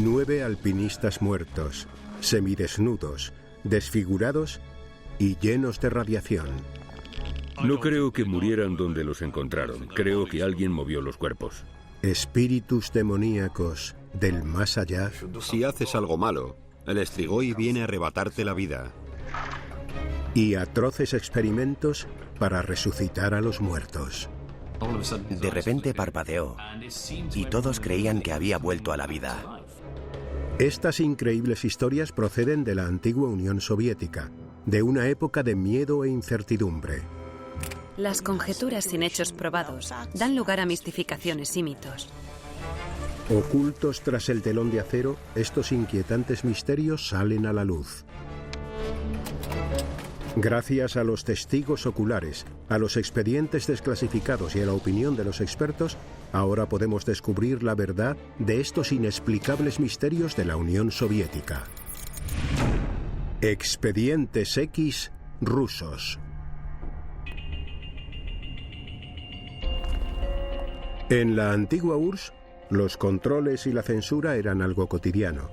9 alpinistas muertos, semidesnudos, desfigurados y llenos de radiación. No creo que murieran donde los encontraron. Creo que alguien movió los cuerpos. Espíritus demoníacos del más allá. Si haces algo malo, el Strigoi viene a arrebatarte la vida. Y atroces experimentos para resucitar a los muertos. De repente parpadeó y todos creían que había vuelto a la vida. Estas increíbles historias proceden de la antigua Unión Soviética, de una época de miedo e incertidumbre. Las conjeturas sin hechos probados dan lugar a mistificaciones y mitos. Ocultos tras el telón de acero, estos inquietantes misterios salen a la luz. Gracias a los testigos oculares, a los expedientes desclasificados y a la opinión de los expertos, ahora podemos descubrir la verdad de estos inexplicables misterios de la Unión Soviética. Expedientes X rusos. En la antigua URSS, los controles y la censura eran algo cotidiano.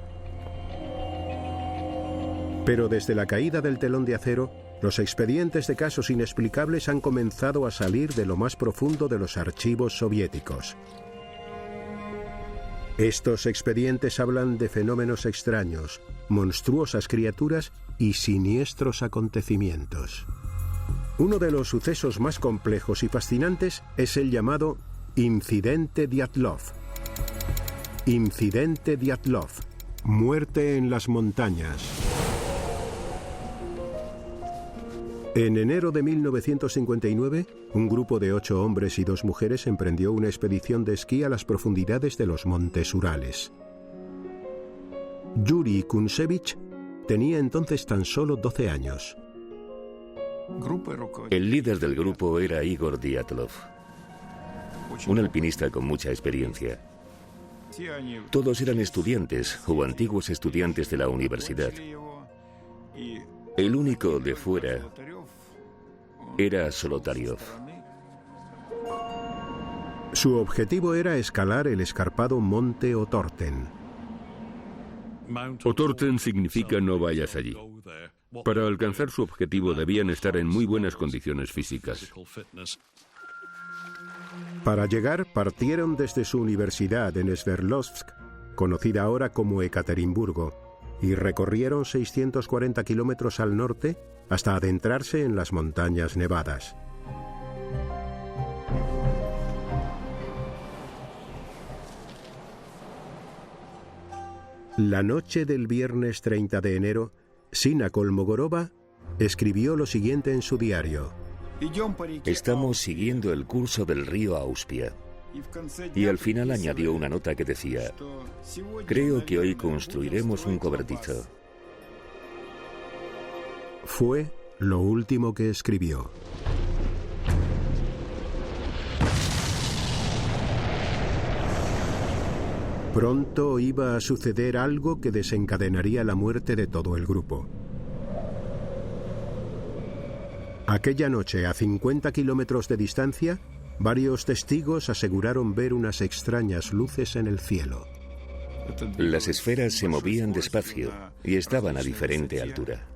Pero desde la caída del telón de acero, los expedientes de casos inexplicables han comenzado a salir de lo más profundo de los archivos soviéticos. Estos expedientes hablan de fenómenos extraños, monstruosas criaturas y siniestros acontecimientos. Uno de los sucesos más complejos y fascinantes es el llamado Incidente Dyatlov. Incidente Dyatlov. Muerte en las montañas. En enero de 1959, un grupo de 8 hombres y 2 mujeres emprendió una expedición de esquí a las profundidades de los montes Urales. Yuri Kunsevich tenía entonces tan solo 12 años. El líder del grupo era Igor Dyatlov, un alpinista con mucha experiencia. Todos eran estudiantes o antiguos estudiantes de la universidad. El único de fuera era Solotaryov. Su objetivo era escalar el escarpado monte Otorten. Otorten significa no vayas allí. Para alcanzar su objetivo debían estar en muy buenas condiciones físicas. Para llegar, partieron desde su universidad en Sverdlovsk, conocida ahora como Ekaterimburgo, y recorrieron 640 kilómetros al norte hasta adentrarse en las montañas nevadas. La noche del viernes 30 de enero, Sina Kolmogorova escribió lo siguiente en su diario. Estamos siguiendo el curso del río Auspia. Y al final añadió una nota que decía: creo que hoy construiremos un cobertizo. Fue lo último que escribió. Pronto iba a suceder algo que desencadenaría la muerte de todo el grupo. Aquella noche, a 50 kilómetros de distancia, varios testigos aseguraron ver unas extrañas luces en el cielo. Las esferas se movían despacio y estaban a diferente altura.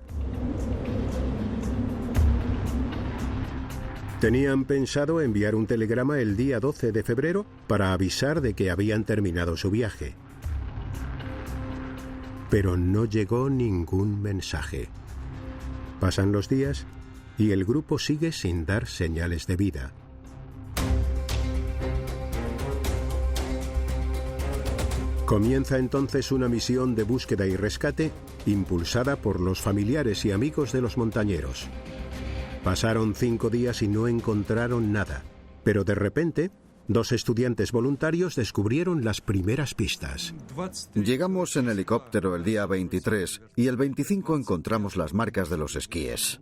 Tenían pensado enviar un telegrama el día 12 de febrero para avisar de que habían terminado su viaje. Pero no llegó ningún mensaje. Pasan los días y el grupo sigue sin dar señales de vida. Comienza entonces una misión de búsqueda y rescate impulsada por los familiares y amigos de los montañeros. Pasaron 5 días y no encontraron nada, pero de repente, 2 estudiantes voluntarios descubrieron las primeras pistas. Llegamos en helicóptero el día 23 y el 25 encontramos las marcas de los esquíes.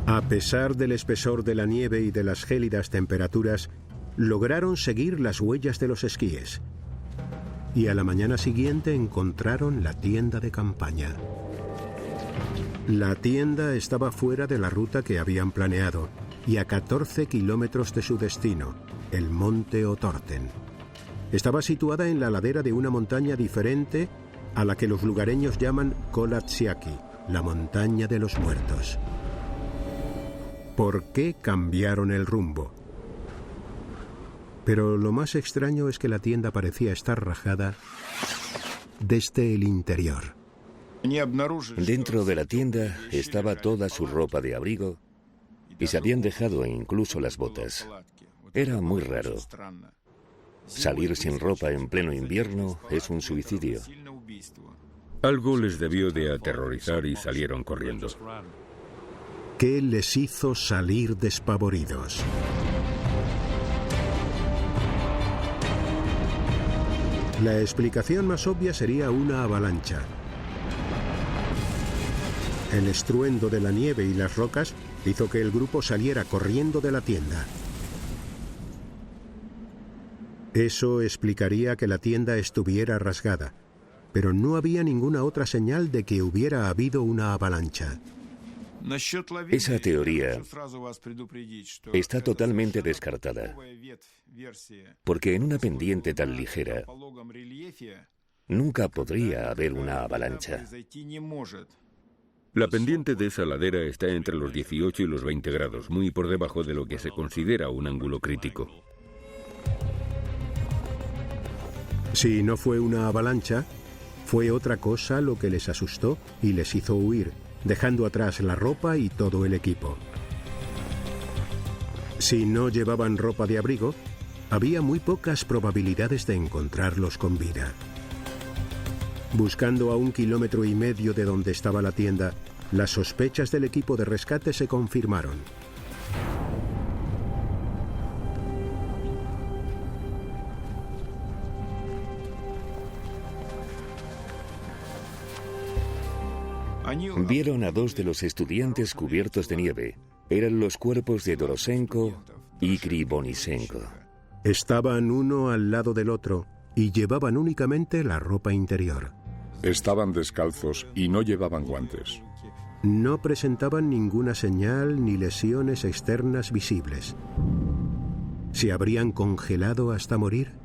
A pesar del espesor de la nieve y de las gélidas temperaturas, lograron seguir las huellas de los esquíes. Y a la mañana siguiente encontraron la tienda de campaña. La tienda estaba fuera de la ruta que habían planeado y a 14 kilómetros de su destino, el monte Otorten. estaba situada en la ladera de una montaña diferente a la que los lugareños llaman Kolatsiaki, la montaña de los muertos. ¿Por qué cambiaron el rumbo? Pero lo más extraño es que la tienda parecía estar rajada desde el interior. Dentro de la tienda estaba toda su ropa de abrigo y se habían dejado incluso las botas. Era muy raro. Salir sin ropa en pleno invierno es un suicidio. Algo les debió de aterrorizar y salieron corriendo. ¿Qué les hizo salir despavoridos? La explicación más obvia sería una avalancha. El estruendo de la nieve y las rocas hizo que el grupo saliera corriendo de la tienda. Eso explicaría que la tienda estuviera rasgada, pero no había ninguna otra señal de que hubiera habido una avalancha. Esa teoría está totalmente descartada, porque en una pendiente tan ligera nunca podría haber una avalancha. La pendiente de esa ladera está entre los 18 y los 20 grados, muy por debajo de lo que se considera un ángulo crítico. Si no fue una avalancha, fue otra cosa lo que les asustó y les hizo huir, dejando atrás la ropa y todo el equipo. Si no llevaban ropa de abrigo, había muy pocas probabilidades de encontrarlos con vida. Buscando a 1,5 kilómetros de donde estaba la tienda, las sospechas del equipo de rescate se confirmaron. Vieron a 2 de los estudiantes cubiertos de nieve. Eran los cuerpos de Dorosenko y Krivonisenko. Estaban uno al lado del otro y llevaban únicamente la ropa interior. Estaban descalzos y no llevaban guantes. No presentaban ninguna señal ni lesiones externas visibles. ¿Se habrían congelado hasta morir?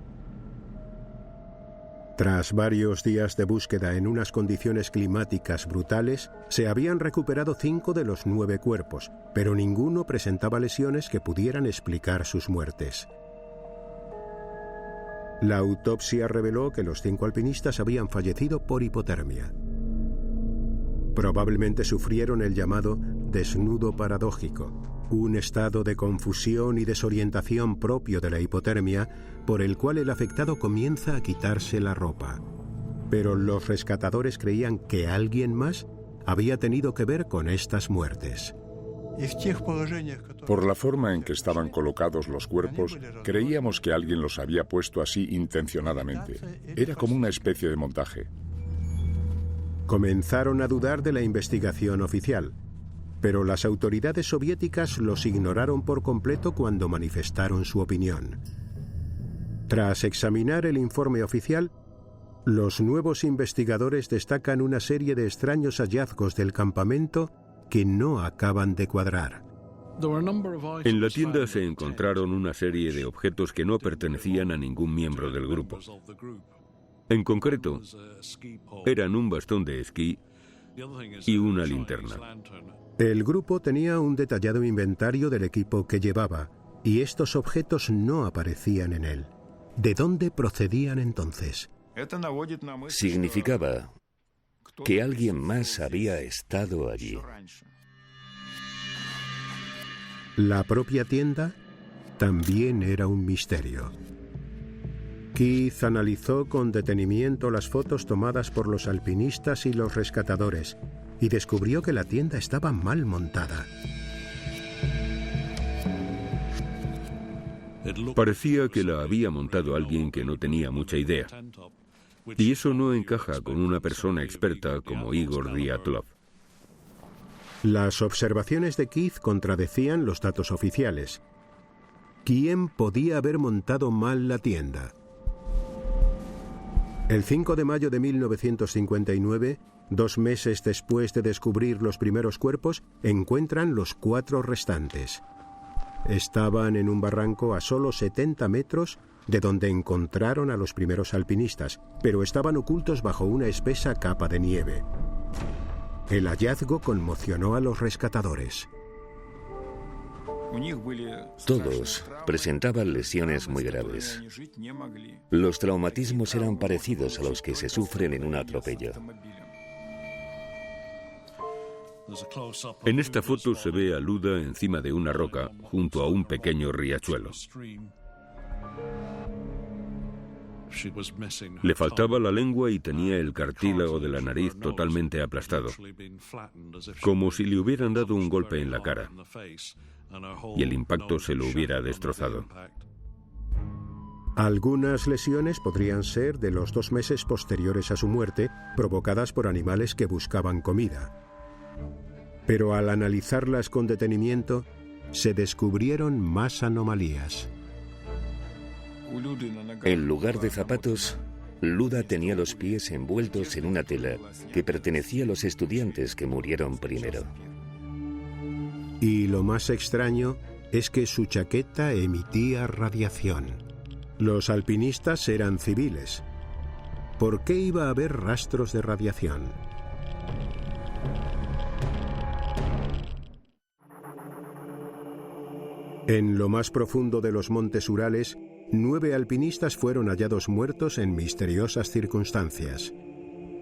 Tras varios días de búsqueda en unas condiciones climáticas brutales, se habían recuperado 5 de los 9 cuerpos, pero ninguno presentaba lesiones que pudieran explicar sus muertes. La autopsia reveló que los 5 alpinistas habían fallecido por hipotermia. Probablemente sufrieron el llamado desnudo paradójico, un estado de confusión y desorientación propio de la hipotermia por el cual el afectado comienza a quitarse la ropa. Pero los rescatadores creían que alguien más había tenido que ver con estas muertes. Por la forma en que estaban colocados los cuerpos, creíamos que alguien los había puesto así intencionadamente. Era como una especie de montaje. Comenzaron a dudar de la investigación oficial, pero las autoridades soviéticas los ignoraron por completo cuando manifestaron su opinión. Tras examinar el informe oficial, los nuevos investigadores destacan una serie de extraños hallazgos del campamento que no acaban de cuadrar. En la tienda se encontraron una serie de objetos que no pertenecían a ningún miembro del grupo. En concreto, eran un bastón de esquí y una linterna. El grupo tenía un detallado inventario del equipo que llevaba, y estos objetos no aparecían en él. ¿De dónde procedían entonces? Significaba que alguien más había estado allí. La propia tienda también era un misterio. Keith analizó con detenimiento las fotos tomadas por los alpinistas y los rescatadores y descubrió que la tienda estaba mal montada. Parecía que la había montado alguien que no tenía mucha idea. Y eso no encaja con una persona experta como Igor Dyatlov. Las observaciones de Keith contradecían los datos oficiales. ¿Quién podía haber montado mal la tienda? El 5 de mayo de 1959, 2 meses después de descubrir los primeros cuerpos, encuentran los 4 restantes. Estaban en un barranco a solo 70 metros de donde encontraron a los primeros alpinistas, pero estaban ocultos bajo una espesa capa de nieve. El hallazgo conmocionó a los rescatadores. Todos presentaban lesiones muy graves. Los traumatismos eran parecidos a los que se sufren en un atropello. En esta foto se ve a Luda encima de una roca, junto a un pequeño riachuelo. Le faltaba la lengua y tenía el cartílago de la nariz totalmente aplastado, como si le hubieran dado un golpe en la cara, y el impacto se lo hubiera destrozado. Algunas lesiones podrían ser de los 2 meses posteriores a su muerte, provocadas por animales que buscaban comida. Pero al analizarlas con detenimiento, se descubrieron más anomalías. En lugar de zapatos, Luda tenía los pies envueltos en una tela que pertenecía a los estudiantes que murieron primero. Y lo más extraño es que su chaqueta emitía radiación. Los alpinistas eran civiles. ¿Por qué iba a haber rastros de radiación? En lo más profundo de los montes Urales, 9 alpinistas fueron hallados muertos en misteriosas circunstancias.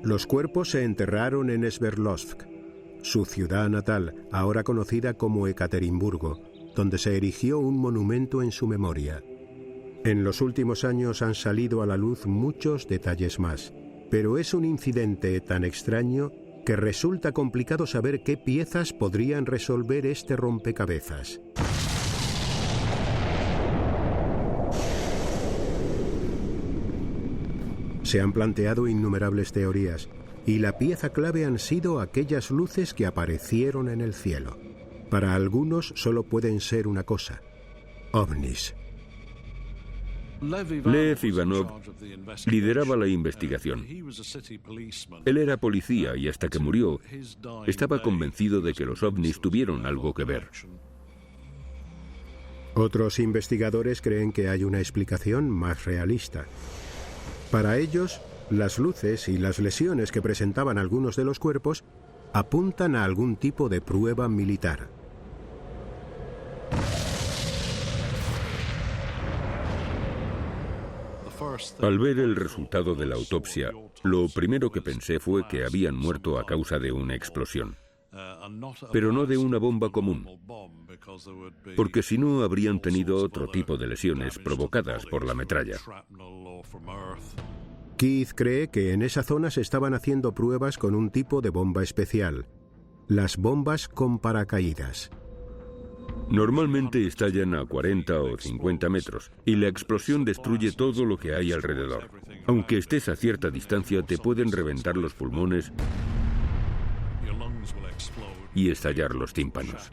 Los cuerpos se enterraron en Sverdlovsk, su ciudad natal, ahora conocida como Ekaterimburgo, donde se erigió un monumento en su memoria. En los últimos años han salido a la luz muchos detalles más, pero es un incidente tan extraño que resulta complicado saber qué piezas podrían resolver este rompecabezas. Se han planteado innumerables teorías, y la pieza clave han sido aquellas luces que aparecieron en el cielo. Para algunos solo pueden ser una cosa: ovnis. Lev Ivanov lideraba la investigación. Él era policía y hasta que murió estaba convencido de que los ovnis tuvieron algo que ver. Otros investigadores creen que hay una explicación más realista. Para ellos, las luces y las lesiones que presentaban algunos de los cuerpos apuntan a algún tipo de prueba militar. Al ver el resultado de la autopsia, lo primero que pensé fue que habían muerto a causa de una explosión, pero no de una bomba común, porque si no habrían tenido otro tipo de lesiones provocadas por la metralla. Keith cree que en esa zona se estaban haciendo pruebas con un tipo de bomba especial, las bombas con paracaídas. Normalmente estallan a 40 o 50 metros y la explosión destruye todo lo que hay alrededor. Aunque estés a cierta distancia, te pueden reventar los pulmones y estallar los tímpanos.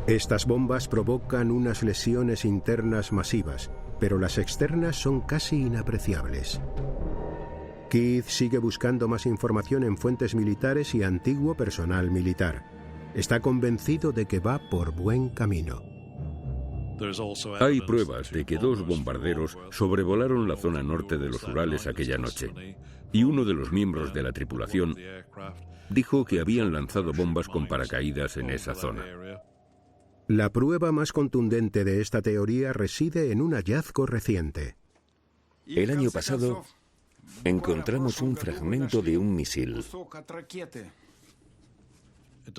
Estas bombas provocan unas lesiones internas masivas, pero las externas son casi inapreciables. Keith sigue buscando más información en fuentes militares y antiguo personal militar. Está convencido de que va por buen camino. Hay pruebas de que 2 bombarderos sobrevolaron la zona norte de los Urales aquella noche, y uno de los miembros de la tripulación dijo que habían lanzado bombas con paracaídas en esa zona. La prueba más contundente de esta teoría reside en un hallazgo reciente. El año pasado encontramos un fragmento de un misil.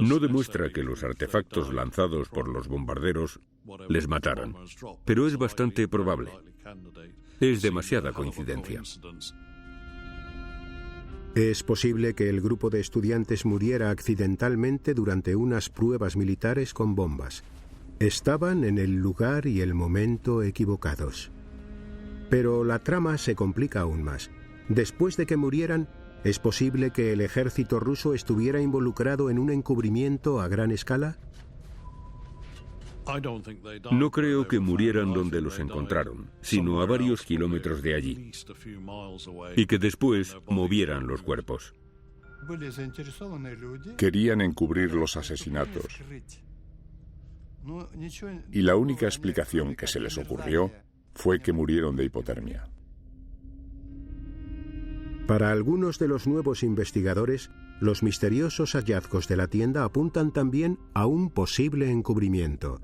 No demuestra que los artefactos lanzados por los bombarderos les mataran, pero es bastante probable. Es demasiada coincidencia. Es posible que el grupo de estudiantes muriera accidentalmente durante unas pruebas militares con bombas. Estaban en el lugar y el momento equivocados. Pero la trama se complica aún más. Después de que murieran, ¿es posible que el ejército ruso estuviera involucrado en un encubrimiento a gran escala? No creo que murieran donde los encontraron, sino a varios kilómetros de allí, y que después movieran los cuerpos. Querían encubrir los asesinatos. Y la única explicación que se les ocurrió fue que murieron de hipotermia. Para algunos de los nuevos investigadores, los misteriosos hallazgos de la tienda apuntan también a un posible encubrimiento.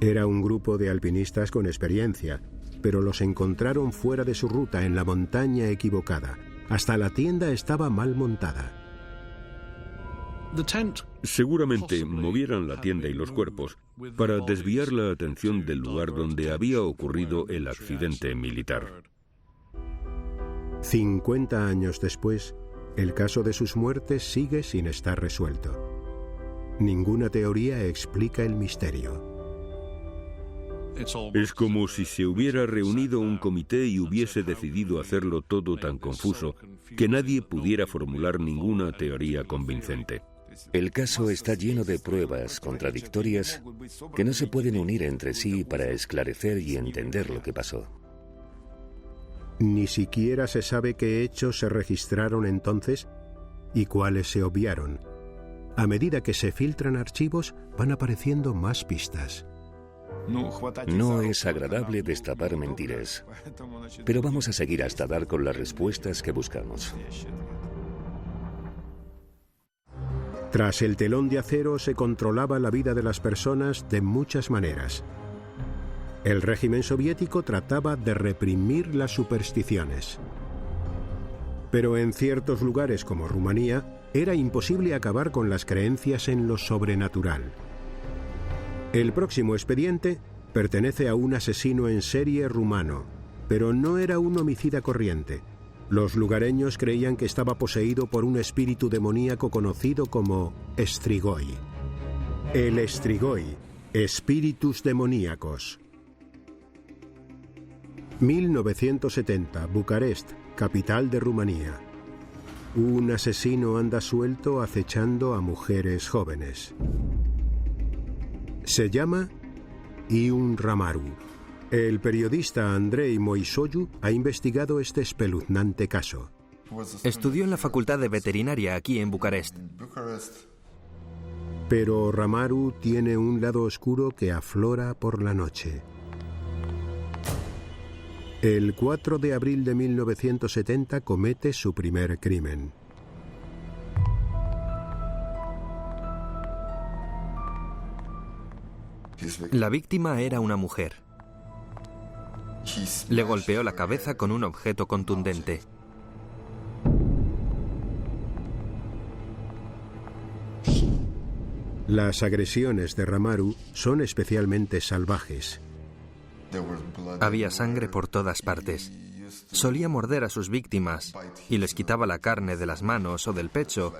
Era un grupo de alpinistas con experiencia, pero los encontraron fuera de su ruta en la montaña equivocada. Hasta la tienda estaba mal montada. Seguramente movieran la tienda y los cuerpos para desviar la atención del lugar donde había ocurrido el accidente militar. 50 años después, el caso de sus muertes sigue sin estar resuelto. Ninguna teoría explica el misterio. Es como si se hubiera reunido un comité y hubiese decidido hacerlo todo tan confuso que nadie pudiera formular ninguna teoría convincente. El caso está lleno de pruebas contradictorias que no se pueden unir entre sí para esclarecer y entender lo que pasó. Ni siquiera se sabe qué hechos se registraron entonces y cuáles se obviaron. A medida que se filtran archivos, van apareciendo más pistas. No es agradable destapar mentiras, pero vamos a seguir hasta dar con las respuestas que buscamos. Tras el telón de acero se controlaba la vida de las personas de muchas maneras. El régimen soviético trataba de reprimir las supersticiones. Pero en ciertos lugares como Rumanía era imposible acabar con las creencias en lo sobrenatural. El próximo expediente pertenece a un asesino en serie rumano, pero no era un homicida corriente. Los lugareños creían que estaba poseído por un espíritu demoníaco conocido como Strigoi. El Strigoi, espíritus demoníacos. 1970, Bucarest, capital de Rumanía. Un asesino anda suelto acechando a mujeres jóvenes. Se llama Ion Ramaru. El periodista Andrei Moisoiu ha investigado este espeluznante caso. Estudió en la Facultad de Veterinaria aquí en Bucarest. Pero Ramaru tiene un lado oscuro que aflora por la noche. El 4 de abril de 1970 comete su primer crimen. La víctima era una mujer. Le golpeó la cabeza con un objeto contundente. Las agresiones de Ramaru son especialmente salvajes. Había sangre por todas partes. Solía morder a sus víctimas y les quitaba la carne de las manos o del pecho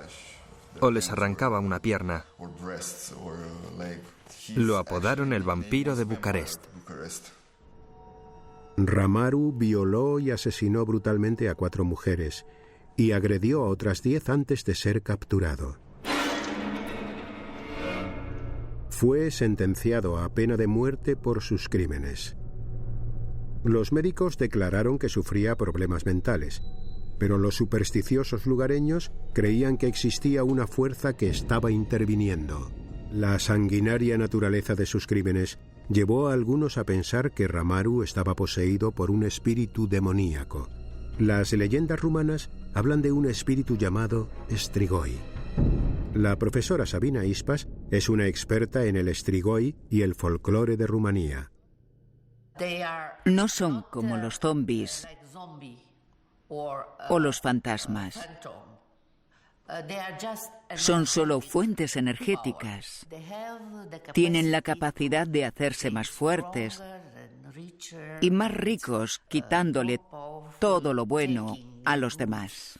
o les arrancaba una pierna. Lo apodaron el vampiro de Bucarest. Ramaru violó y asesinó brutalmente a 4 mujeres y agredió a otras 10 antes de ser capturado. Fue sentenciado a pena de muerte por sus crímenes. Los médicos declararon que sufría problemas mentales, pero los supersticiosos lugareños creían que existía una fuerza que estaba interviniendo. La sanguinaria naturaleza de sus crímenes llevó a algunos a pensar que Ramaru estaba poseído por un espíritu demoníaco. Las leyendas rumanas hablan de un espíritu llamado Strigoi. La profesora Sabina Ispas es una experta en el Strigoi y el folclore de Rumanía. No son como los zombies o los fantasmas. Son solo fuentes energéticas. Tienen la capacidad de hacerse más fuertes y más ricos, quitándole todo lo bueno a los demás.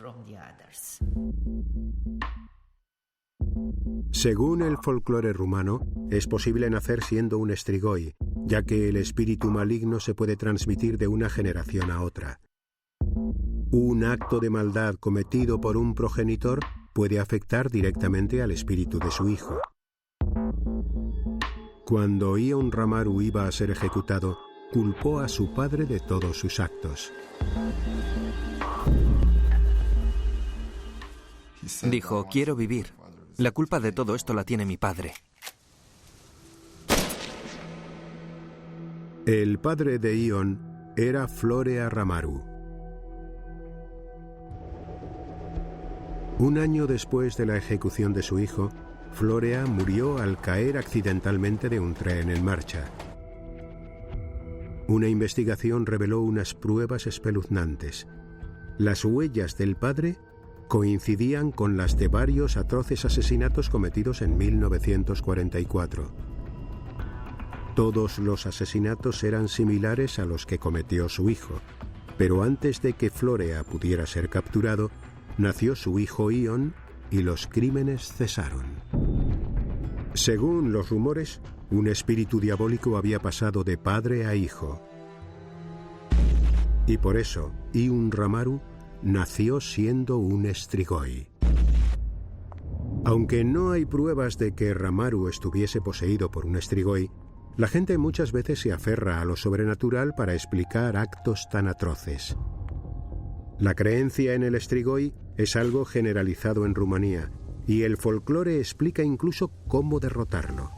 Según el folclore rumano, es posible nacer siendo un Strigoi, ya que el espíritu maligno se puede transmitir de una generación a otra. Un acto de maldad cometido por un progenitor puede afectar directamente al espíritu de su hijo. Cuando Ion Ramaru iba a ser ejecutado, culpó a su padre de todos sus actos. Dijo, quiero vivir. La culpa de todo esto la tiene mi padre. El padre de Ion era Florea Ramaru. Un año después de la ejecución de su hijo, Florea murió al caer accidentalmente de un tren en marcha. Una investigación reveló unas pruebas espeluznantes. Las huellas del padre coincidían con las de varios atroces asesinatos cometidos en 1944. Todos los asesinatos eran similares a los que cometió su hijo, pero antes de que Florea pudiera ser capturado, nació su hijo Ion y los crímenes cesaron. Según los rumores, un espíritu diabólico había pasado de padre a hijo. Y por eso, Iun Ramaru nació siendo un Strigoi. Aunque no hay pruebas de que Ramaru estuviese poseído por un Strigoi, la gente muchas veces se aferra a lo sobrenatural para explicar actos tan atroces. La creencia en el Strigoi es algo generalizado en Rumanía, y el folclore explica incluso cómo derrotarlo.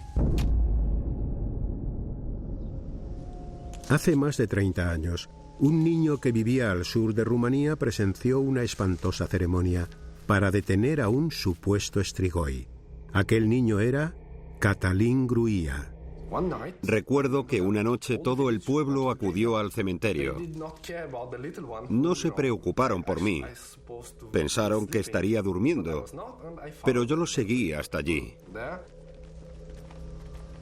Hace más de 30 años, un niño que vivía al sur de Rumanía presenció una espantosa ceremonia para detener a un supuesto Strigoi. Aquel niño era Cătălin Gruia. Recuerdo que una noche todo el pueblo acudió al cementerio. No se preocuparon por mí. Pensaron que estaría durmiendo, pero yo lo seguí hasta allí.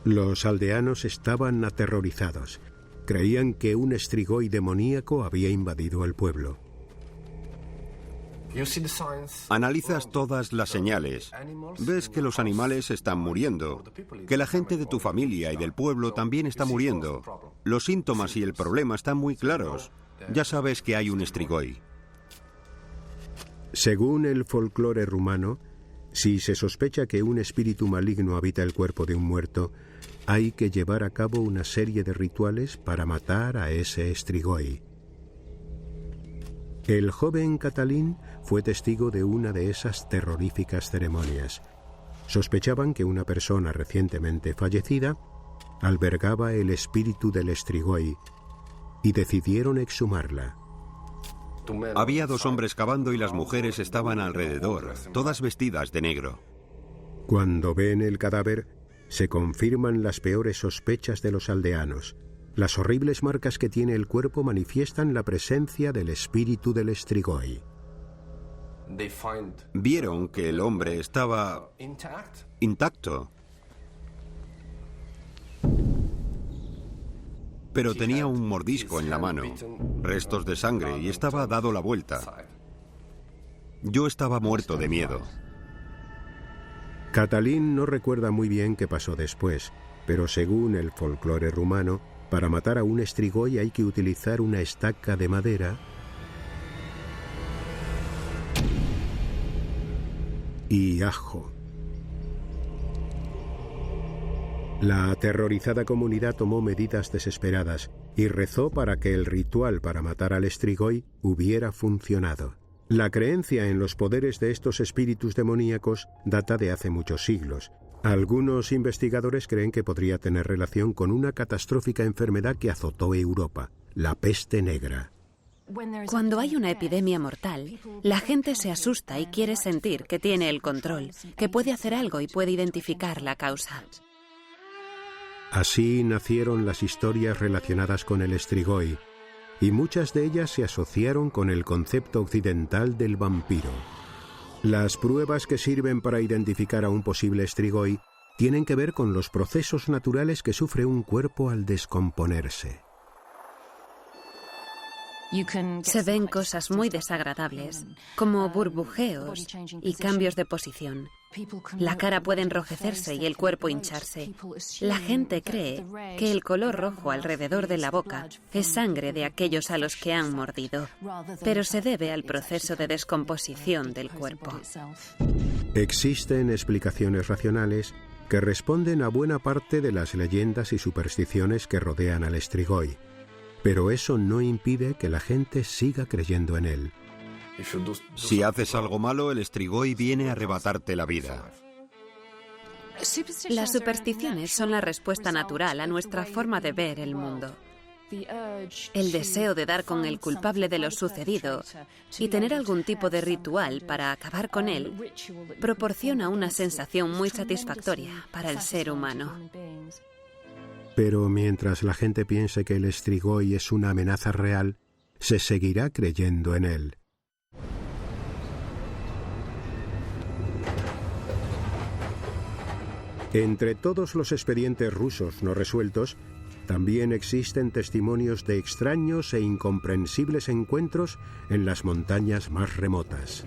Los aldeanos estaban aterrorizados. Creían que un Strigoi demoníaco había invadido el pueblo. Analizas todas las señales. Ves que los animales están muriendo, que la gente de tu familia y del pueblo también está muriendo. Los síntomas y el problema están muy claros. Ya sabes que hay un Strigoi. Según el folclore rumano, si se sospecha que un espíritu maligno habita el cuerpo de un muerto, hay que llevar a cabo una serie de rituales para matar a ese Strigoi. El joven Cătălin fue testigo de una de esas terroríficas ceremonias. Sospechaban que una persona recientemente fallecida albergaba el espíritu del Strigoi y decidieron exhumarla. Había 2 hombres cavando y las mujeres estaban alrededor, todas vestidas de negro. Cuando ven el cadáver, se confirman las peores sospechas de los aldeanos. Las horribles marcas que tiene el cuerpo manifiestan la presencia del espíritu del Strigoi. Vieron que el hombre estaba intacto, pero tenía un mordisco en la mano, restos de sangre y estaba dado la vuelta. Yo estaba muerto de miedo. Cătălin no recuerda muy bien qué pasó después, pero según el folclore rumano, para matar a un Strigoi hay que utilizar una estaca de madera y ajo. La aterrorizada comunidad tomó medidas desesperadas y rezó para que el ritual para matar al Strigoi hubiera funcionado. La creencia en los poderes de estos espíritus demoníacos data de hace muchos siglos. Algunos investigadores creen que podría tener relación con una catastrófica enfermedad que azotó Europa, la peste negra. Cuando hay una epidemia mortal, la gente se asusta y quiere sentir que tiene el control, que puede hacer algo y puede identificar la causa. Así nacieron las historias relacionadas con el Strigoi, y muchas de ellas se asociaron con el concepto occidental del vampiro. Las pruebas que sirven para identificar a un posible Strigoi tienen que ver con los procesos naturales que sufre un cuerpo al descomponerse. Se ven cosas muy desagradables, como burbujeos y cambios de posición. La cara puede enrojecerse y el cuerpo hincharse. La gente cree que el color rojo alrededor de la boca es sangre de aquellos a los que han mordido, pero se debe al proceso de descomposición del cuerpo. Existen explicaciones racionales que responden a buena parte de las leyendas y supersticiones que rodean al Strigoi, pero eso no impide que la gente siga creyendo en él. Si haces algo malo, el Strigoi viene a arrebatarte la vida. Las supersticiones son la respuesta natural a nuestra forma de ver el mundo. El deseo de dar con el culpable de lo sucedido y tener algún tipo de ritual para acabar con él proporciona una sensación muy satisfactoria para el ser humano. Pero mientras la gente piense que el Strigoi es una amenaza real, se seguirá creyendo en él. Entre todos los expedientes rusos no resueltos, también existen testimonios de extraños e incomprensibles encuentros en las montañas más remotas.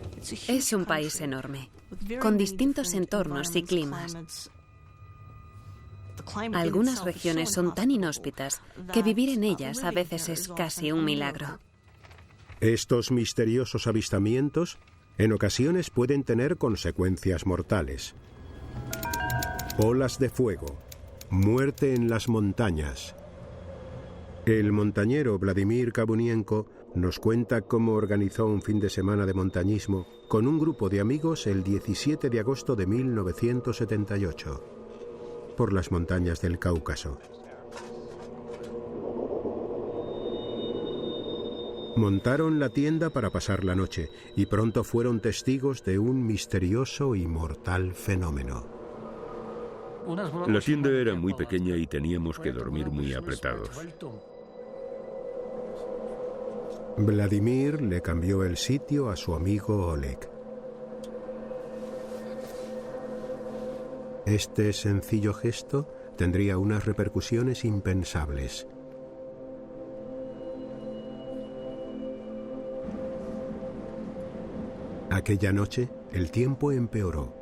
Es un país enorme, con distintos entornos y climas. Algunas regiones son tan inhóspitas que vivir en ellas a veces es casi un milagro. Estos misteriosos avistamientos en ocasiones pueden tener consecuencias mortales. Olas de fuego, muerte en las montañas. El montañero Vladimir Kabunienko nos cuenta cómo organizó un fin de semana de montañismo con un grupo de amigos el 17 de agosto de 1978 por las montañas del Cáucaso. Montaron la tienda para pasar la noche y pronto fueron testigos de un misterioso y mortal fenómeno. La tienda era muy pequeña y teníamos que dormir muy apretados. Vladimir le cambió el sitio a su amigo Oleg. Este sencillo gesto tendría unas repercusiones impensables. Aquella noche, el tiempo empeoró.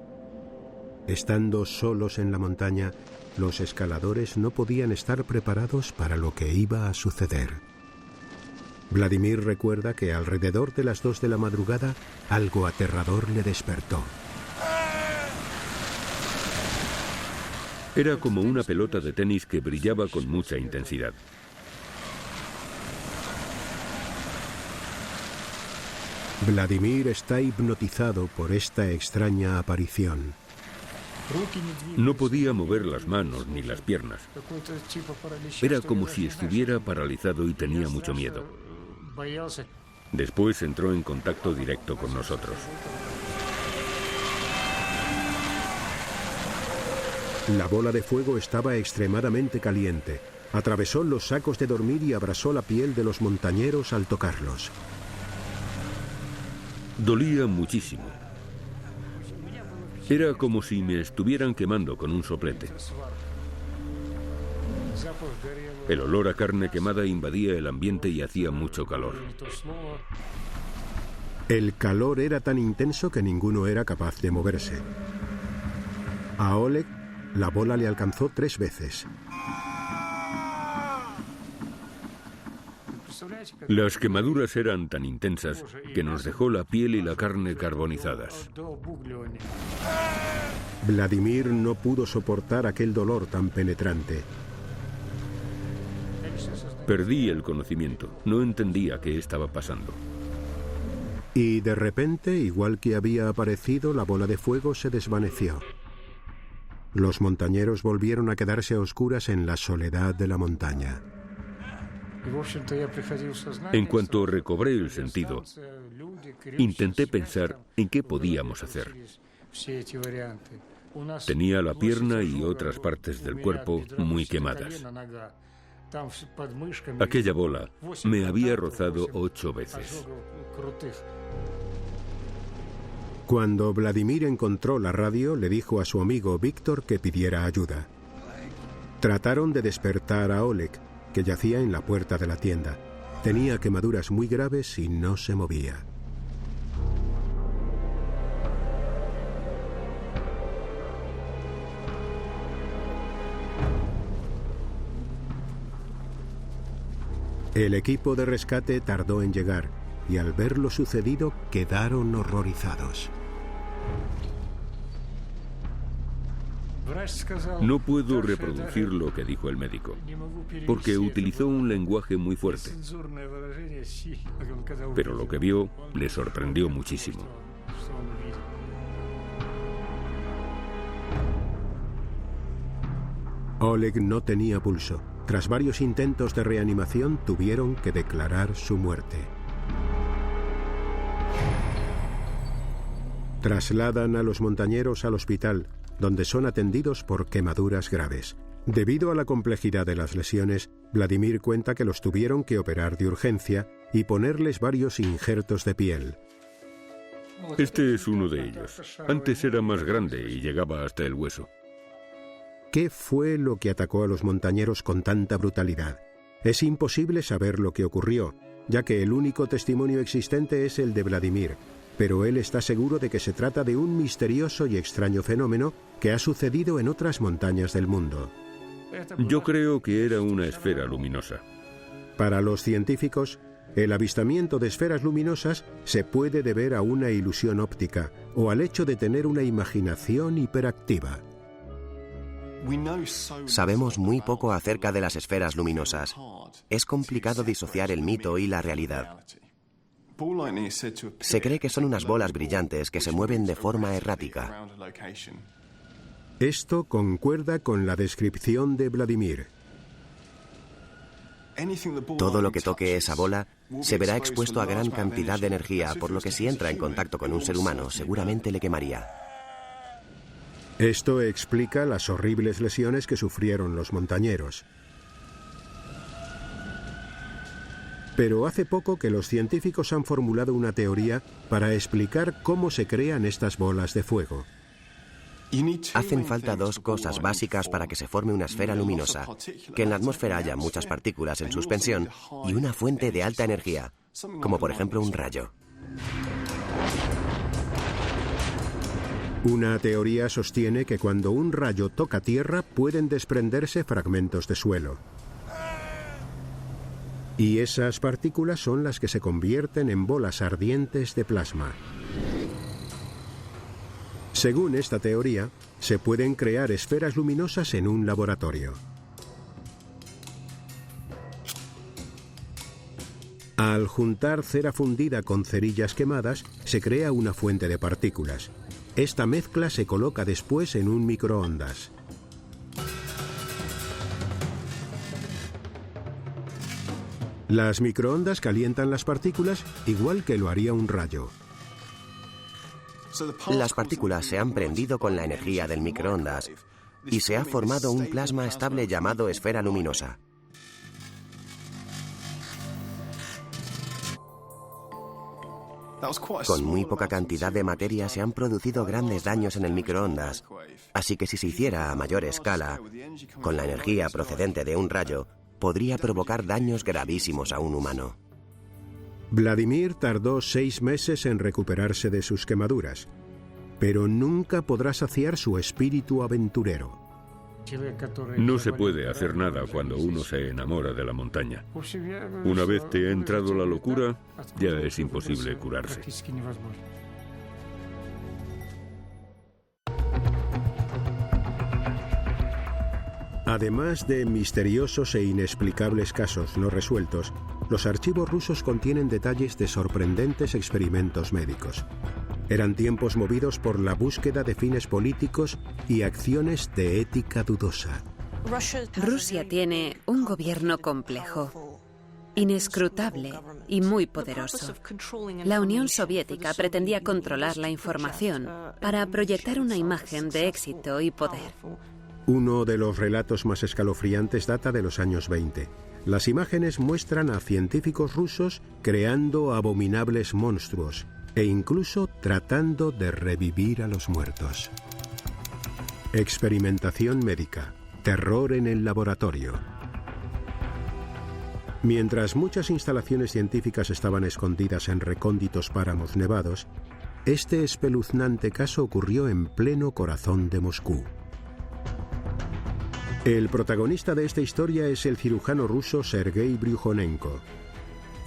Estando solos en la montaña, los escaladores no podían estar preparados para lo que iba a suceder. Vladimir recuerda que alrededor de las 2 de la madrugada, algo aterrador le despertó. Era como una pelota de tenis que brillaba con mucha intensidad. Vladimir está hipnotizado por esta extraña aparición. No podía mover las manos ni las piernas. Era como si estuviera paralizado y tenía mucho miedo. Después entró en contacto directo con nosotros. La bola de fuego estaba extremadamente caliente. Atravesó los sacos de dormir y abrasó la piel de los montañeros al tocarlos. Dolía muchísimo. Era como si me estuvieran quemando con un soplete. El olor a carne quemada invadía el ambiente y hacía mucho calor. El calor era tan intenso que ninguno era capaz de moverse. A Oleg, la bola le alcanzó 3 veces. Las quemaduras eran tan intensas que nos dejó la piel y la carne carbonizadas. Vladimir no pudo soportar aquel dolor tan penetrante. Perdí el conocimiento. No entendía qué estaba pasando. Y de repente, igual que había aparecido, la bola de fuego se desvaneció. Los montañeros volvieron a quedarse a oscuras en la soledad de la montaña. En cuanto recobré el sentido, intenté pensar en qué podíamos hacer. Tenía la pierna y otras partes del cuerpo muy quemadas. Aquella bola me había rozado 8 veces. Cuando Vladimir encontró la radio, le dijo a su amigo Víctor que pidiera ayuda. Trataron de despertar a Oleg, que yacía en la puerta de la tienda. Tenía quemaduras muy graves y no se movía. El equipo de rescate tardó en llegar y al ver lo sucedido quedaron horrorizados. No puedo reproducir lo que dijo el médico, porque utilizó un lenguaje muy fuerte. Pero lo que vio le sorprendió muchísimo. Oleg no tenía pulso. tras varios intentos de reanimación, tuvieron que declarar su muerte. Trasladan a los montañeros al hospital, donde son atendidos por quemaduras graves. Debido a la complejidad de las lesiones, Vladimir cuenta que los tuvieron que operar de urgencia y ponerles varios injertos de piel. Este es uno de ellos. Antes era más grande y llegaba hasta el hueso. ¿Qué fue lo que atacó a los montañeros con tanta brutalidad? Es imposible saber lo que ocurrió, ya que el único testimonio existente es el de Vladimir, pero él está seguro de que se trata de un misterioso y extraño fenómeno que ha sucedido en otras montañas del mundo. Yo creo que era una esfera luminosa. Para los científicos, el avistamiento de esferas luminosas se puede deber a una ilusión óptica o al hecho de tener una imaginación hiperactiva. Sabemos muy poco acerca de las esferas luminosas. Es complicado disociar el mito y la realidad. Se cree que son unas bolas brillantes que se mueven de forma errática. Esto concuerda con la descripción de Vladimir. Todo lo que toque esa bola se verá expuesto a gran cantidad de energía, por lo que si entra en contacto con un ser humano, seguramente le quemaría. Esto explica las horribles lesiones que sufrieron los montañeros. Pero hace poco que los científicos han formulado una teoría para explicar cómo se crean estas bolas de fuego. Hacen falta dos cosas básicas para que se forme una esfera luminosa: que en la atmósfera haya muchas partículas en suspensión y una fuente de alta energía, como por ejemplo un rayo. Una teoría sostiene que cuando un rayo toca tierra pueden desprenderse fragmentos de suelo. Y esas partículas son las que se convierten en bolas ardientes de plasma. Según esta teoría, se pueden crear esferas luminosas en un laboratorio. Al juntar cera fundida con cerillas quemadas, se crea una fuente de partículas. Esta mezcla se coloca después en un microondas. Las microondas calientan las partículas igual que lo haría un rayo. Las partículas se han prendido con la energía del microondas y se ha formado un plasma estable llamado esfera luminosa. Con muy poca cantidad de materia se han producido grandes daños en el microondas, así que si se hiciera a mayor escala, con la energía procedente de un rayo, podría provocar daños gravísimos a un humano. Vladimir tardó 6 meses en recuperarse de sus quemaduras, pero nunca podrá saciar su espíritu aventurero. No se puede hacer nada cuando uno se enamora de la montaña. Una vez te ha entrado la locura, ya es imposible curarse. Además de misteriosos e inexplicables casos no resueltos, los archivos rusos contienen detalles de sorprendentes experimentos médicos. Eran tiempos movidos por la búsqueda de fines políticos y acciones de ética dudosa. Rusia tiene un gobierno complejo, inescrutable y muy poderoso. La Unión Soviética pretendía controlar la información para proyectar una imagen de éxito y poder. Uno de los relatos más escalofriantes data de los años 20. Las imágenes muestran a científicos rusos creando abominables monstruos e incluso tratando de revivir a los muertos. Experimentación médica, terror en el laboratorio. Mientras muchas instalaciones científicas estaban escondidas en recónditos páramos nevados, este espeluznante caso ocurrió en pleno corazón de Moscú. El protagonista de esta historia es el cirujano ruso Sergei Bryukhanenko.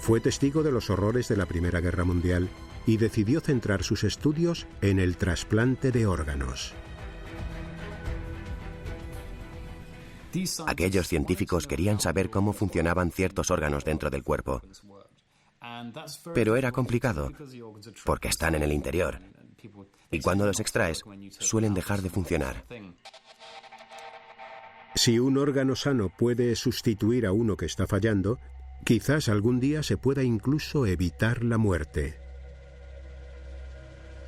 Fue testigo de los horrores de la Primera Guerra Mundial y decidió centrar sus estudios en el trasplante de órganos. Aquellos científicos querían saber cómo funcionaban ciertos órganos dentro del cuerpo. Pero era complicado, porque están en el interior. Y cuando los extraes, suelen dejar de funcionar. Si un órgano sano puede sustituir a uno que está fallando, quizás algún día se pueda incluso evitar la muerte.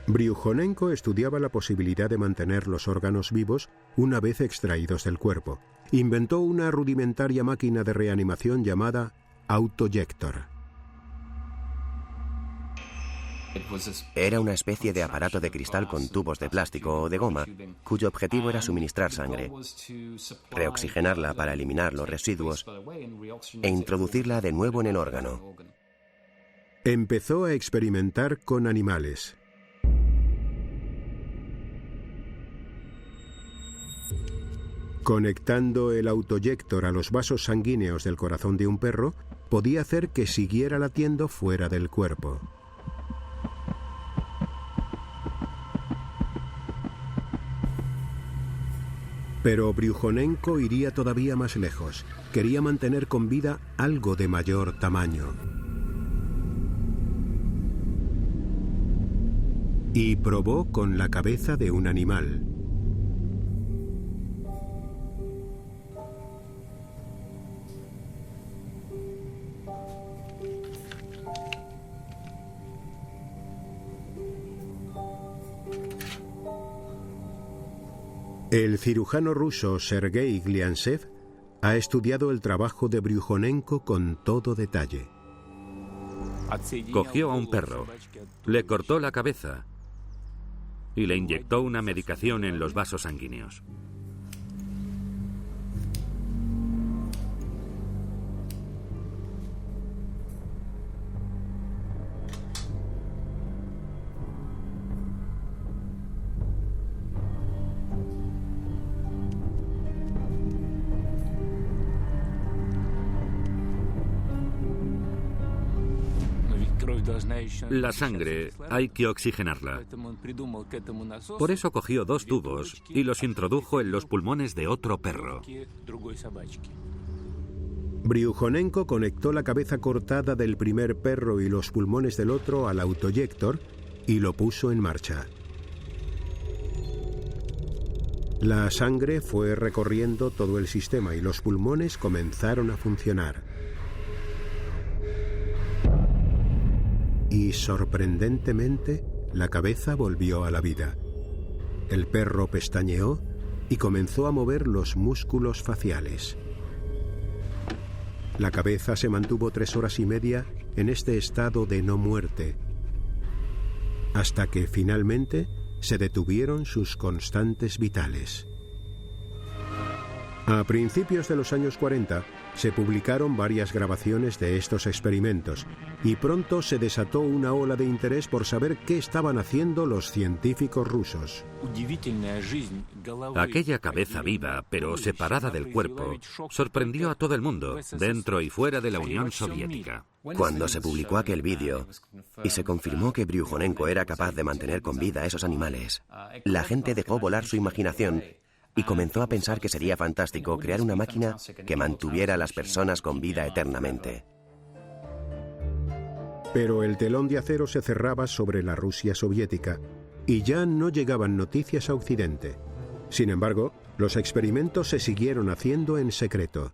Bryukhanenko estudiaba la posibilidad de mantener los órganos vivos una vez extraídos del cuerpo. Inventó una rudimentaria máquina de reanimación llamada autoyector. Era una especie de aparato de cristal con tubos de plástico o de goma, cuyo objetivo era suministrar sangre, reoxigenarla para eliminar los residuos e introducirla de nuevo en el órgano. Empezó a experimentar con animales. Conectando el autoyector a los vasos sanguíneos del corazón de un perro, podía hacer que siguiera latiendo fuera del cuerpo. Pero Bryukhanenko iría todavía más lejos. Quería mantener con vida algo de mayor tamaño. Y probó con la cabeza de un animal. El cirujano ruso Sergei Gliantsev ha estudiado el trabajo de Bryukhanenko con todo detalle. Cogió a un perro, le cortó la cabeza y le inyectó una medicación en los vasos sanguíneos. La sangre hay que oxigenarla. Por eso cogió 2 tubos y los introdujo en los pulmones de otro perro. Bryukhanenko conectó la cabeza cortada del primer perro y los pulmones del otro al autoyector y lo puso en marcha. La sangre fue recorriendo todo el sistema y los pulmones comenzaron a funcionar. Y sorprendentemente, la cabeza volvió a la vida. El perro pestañeó y comenzó a mover los músculos faciales. La cabeza se mantuvo 3 horas y media en este estado de no muerte, hasta que finalmente se detuvieron sus constantes vitales. A principios de los años 40 se publicaron varias grabaciones de estos experimentos y pronto se desató una ola de interés por saber qué estaban haciendo los científicos rusos. Aquella cabeza viva, pero separada del cuerpo, sorprendió a todo el mundo, dentro y fuera de la Unión Soviética. Cuando se publicó aquel vídeo y se confirmó que Bryukhanenko era capaz de mantener con vida a esos animales, la gente dejó volar su imaginación y comenzó a pensar que sería fantástico crear una máquina que mantuviera a las personas con vida eternamente. Pero el telón de acero se cerraba sobre la Rusia soviética y ya no llegaban noticias a Occidente. Sin embargo, los experimentos se siguieron haciendo en secreto.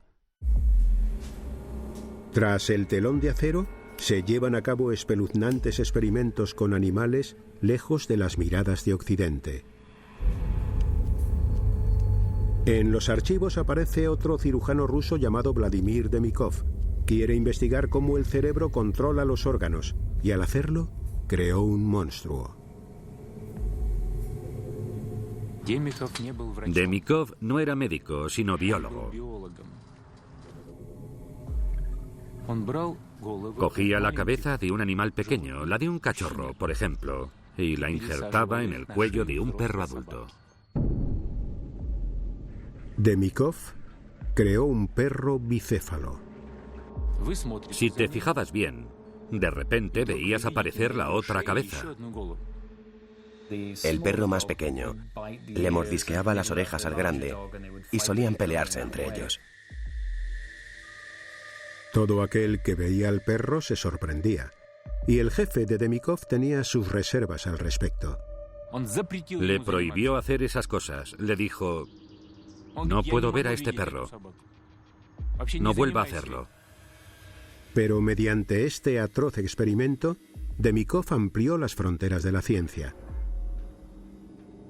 Tras el telón de acero, se llevan a cabo espeluznantes experimentos con animales lejos de las miradas de Occidente. En los archivos aparece otro cirujano ruso llamado Vladimir Demikov. Quiere investigar cómo el cerebro controla los órganos y al hacerlo, creó un monstruo. Demikov no era médico, sino biólogo. Cogía la cabeza de un animal pequeño, la de un cachorro, por ejemplo, y la injertaba en el cuello de un perro adulto. Demikov creó un perro bicéfalo. Si te fijabas bien, de repente veías aparecer la otra cabeza. El perro más pequeño le mordisqueaba las orejas al grande y solían pelearse entre ellos. Todo aquel que veía al perro se sorprendía, y el jefe de Demikov tenía sus reservas al respecto. Le prohibió hacer esas cosas. Le dijo: No puedo ver a este perro. No vuelva a hacerlo. Pero mediante este atroz experimento, Demikov amplió las fronteras de la ciencia.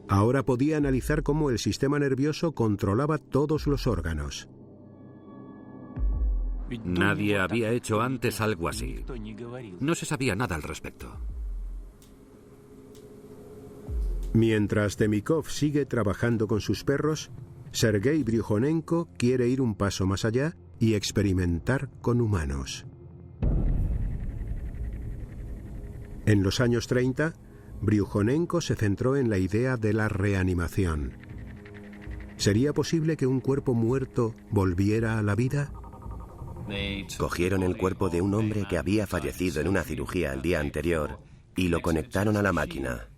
Ahora podía analizar cómo el sistema nervioso controlaba todos los órganos. Nadie había hecho antes algo así. No se sabía nada al respecto. Mientras Demikov sigue trabajando con sus perros, Sergei Bryukhanenko quiere ir un paso más allá y experimentar con humanos. En los años 30, Bryukhanenko se centró en la idea de la reanimación. ¿Sería posible que un cuerpo muerto volviera a la vida? Cogieron el cuerpo de un hombre que había fallecido en una cirugía el día anterior y lo conectaron a la máquina.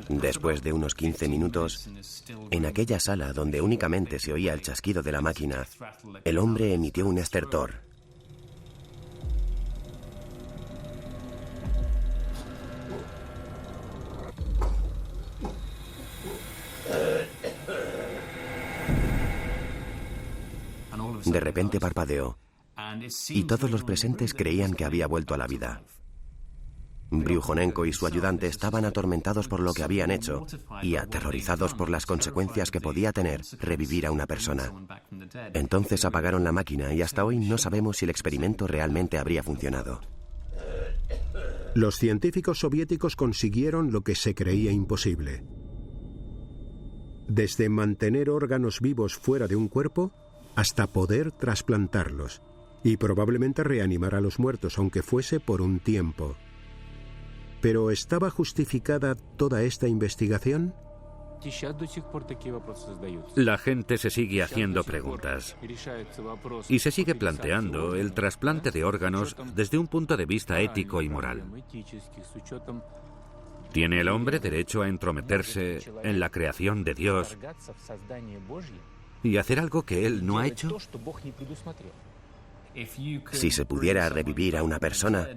Después de unos 15 minutos, en aquella sala donde únicamente se oía el chasquido de la máquina, el hombre emitió un estertor. De repente parpadeó, y todos los presentes creían que había vuelto a la vida. Bryukhanenko y su ayudante estaban atormentados por lo que habían hecho y aterrorizados por las consecuencias que podía tener revivir a una persona. Entonces apagaron la máquina y hasta hoy no sabemos si el experimento realmente habría funcionado. Los científicos soviéticos consiguieron lo que se creía imposible. Desde mantener órganos vivos fuera de un cuerpo hasta poder trasplantarlos y probablemente reanimar a los muertos, aunque fuese por un tiempo. ¿Pero estaba justificada toda esta investigación? La gente se sigue haciendo preguntas y se sigue planteando el trasplante de órganos desde un punto de vista ético y moral. ¿Tiene el hombre derecho a entrometerse en la creación de Dios y hacer algo que él no ha hecho? Si se pudiera revivir a una persona,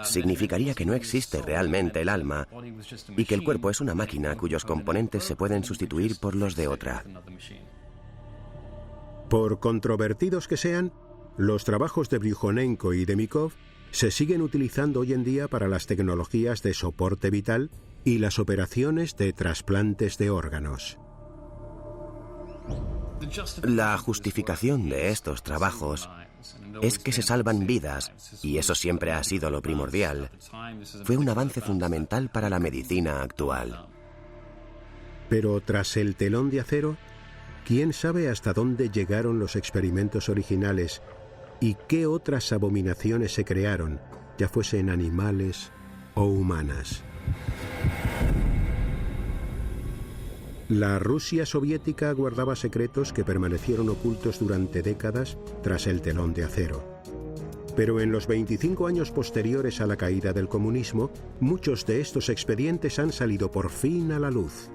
significaría que no existe realmente el alma y que el cuerpo es una máquina cuyos componentes se pueden sustituir por los de otra. Por controvertidos que sean, los trabajos de Bryukhanenko y Demikov se siguen utilizando hoy en día para las tecnologías de soporte vital y las operaciones de trasplantes de órganos. La justificación de estos trabajos es que se salvan vidas, y eso siempre ha sido lo primordial. Fue un avance fundamental para la medicina actual. Pero tras el telón de acero, ¿quién sabe hasta dónde llegaron los experimentos originales y qué otras abominaciones se crearon, ya fuesen animales o humanas? La Rusia soviética guardaba secretos que permanecieron ocultos durante décadas tras el telón de acero. Pero en los 25 años posteriores a la caída del comunismo, muchos de estos expedientes han salido por fin a la luz.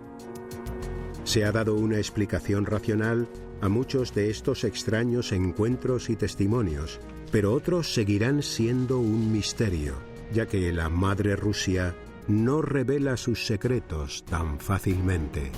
Se ha dado una explicación racional a muchos de estos extraños encuentros y testimonios, pero otros seguirán siendo un misterio, ya que la madre Rusia no revela sus secretos tan fácilmente.